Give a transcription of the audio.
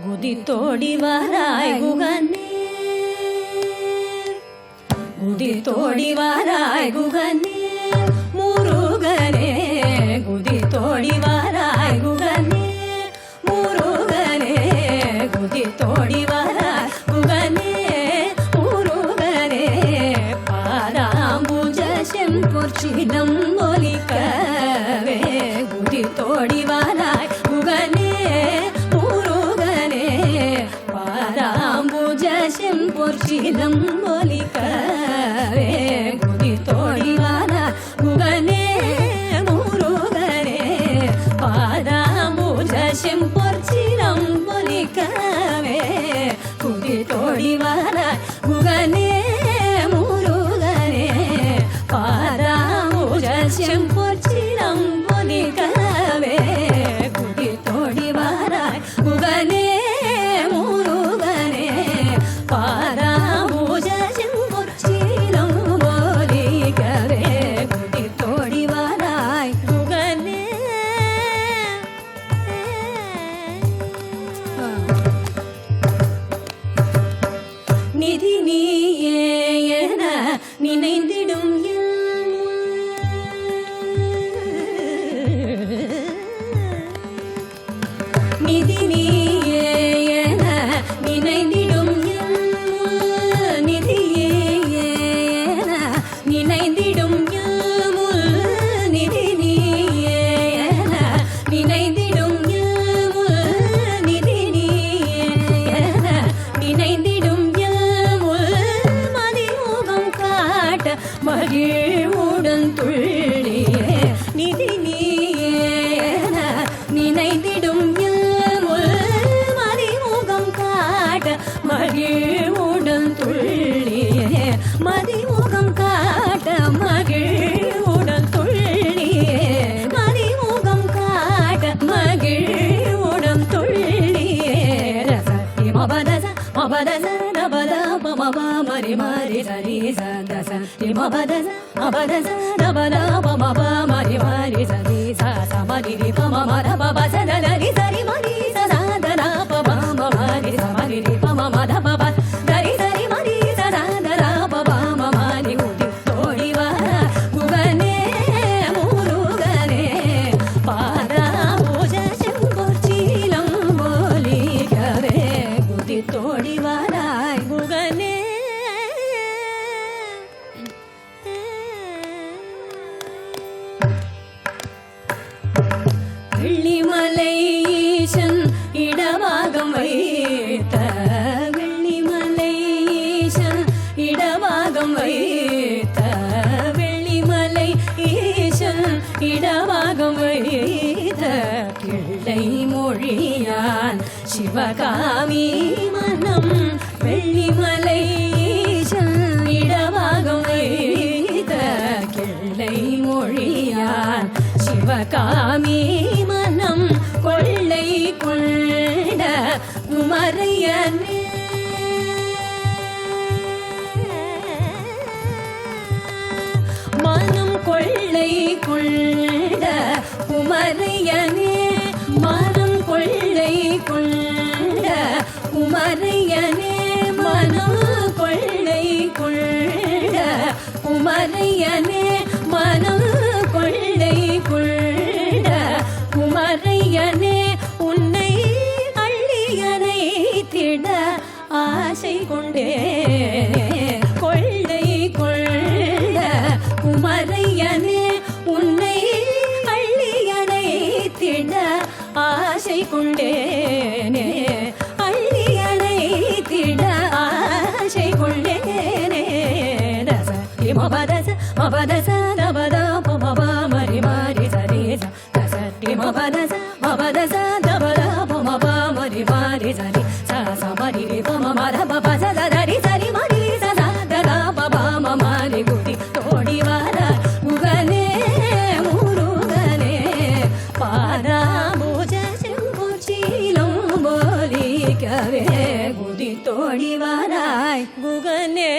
குதித்தோடி வாராய் குகனே, குதித்தோடி வாராய் குகனே முருகனே, குதித்தோடி வாராய் குகனே முருகனே, குதித்தோடி வாராய் குகனே முருகனே, பாராம்புஜ செம்பொற்சினம் ஒலிக்கவே, குதித்தோடி வாராய் குகனே முருகனே, பாராம்புஜ செம்பொற்சினம் ஒலிக்கவே, குதித்தோடி வாராய் குகனே முருகனே, பாராம்புஜ செம்பொற்சினம் ஒலிக்கவே, குதித்தோடி வாராய் குகனே முருகனே, பாராம்புஜ செம்பொற்சினம் ஒலிக்கவே, குதித்தோடி வாராய் குகனே முருகனே, பாராம்புஜ செம்பொற்சினம் ஒலிக்கவே, குதித்தோடி வாராய் குகனே. நிதி நீயே என நினைந்திடும் நிதி நீயே என நினைந்திடும் நிதியே என நினைந்திடும் நிதி நீயே என நினைந்திடும் நிதி நீயே என நினைந்திடும் மதிமுகம் காட்ட மகிழ்வுடன் துள்ளியே, நிதி நீயே என நினைந்திடும் மதிமுகம் காட்ட மகிழ்வுடன் துள்ளியே, மதிமுகம் காட்ட மகிழ்வுடன் துள்ளியே, மதிமுகம் காட்ட மகிழ்வுடன் துள்ளியே, ரசத்தி மபதச மபதச நபத பமப மரி மரி சரி சதச மபதச மபதச நபத பமப மரி மரி சரி ச மரி பம மர பப சதரி சரி மரி சதர பப மரி மரி பம மத பப சரி சரி மரி சதர பப மரி குதித்தோடி வாராய் குகனே முருகனே, பாராம்புஜ செம்பொற்சினம் ஒலிக்கவே, குதித்தோடி வாராய் குகனே. வெள்ளிமலை ஈசன் இடமாகம் வைத்த, வெள்ளிமலை ஈசன் இடமாகம் வைத்த, வெள்ளிமலை ஈசன் இடமாகம் வைத்த, கிள்ளை மொழியான் சிவகாமி மனம், வெள்ளிமலை ஈசன் இடமாகம் வைத்த, கிள்ளை மொழியான் சிவகாமி மனம், கொள்ளை கொண்ட குமரையனே, மனம் கொள்ளை கொண்ட குமரையனே, மனம் கொள்ளை கொண்ட குமரையனே, மனம் கொள்ளை கொண்ட குமரையனே, மனம் கொள்ளை கொண்ட குமரையனே, உன்னை அள்ளியனை திட ஆசை கொண்டே, கொள்ளை கொண்ட குமரையனே, உன்னை அள்ளியனை திட ஆசை கொண்டேனே, அள்ளியனை திட ஆசை கொண்டேனே, ரச மபதச மபதச நபத பமப மரி மரி சரி ச மபதச மபதச நபத பமப மரி மரி சரி ச மரி பம மர பப சதரி சரி மரி சதர பப மரி குதித்தோடி வாராய் குகனே முருகனே, பாராம்புஜ செம்பொற்சினம் ஒலிக்கவே, குதித்தோடி வாராய் குகனே.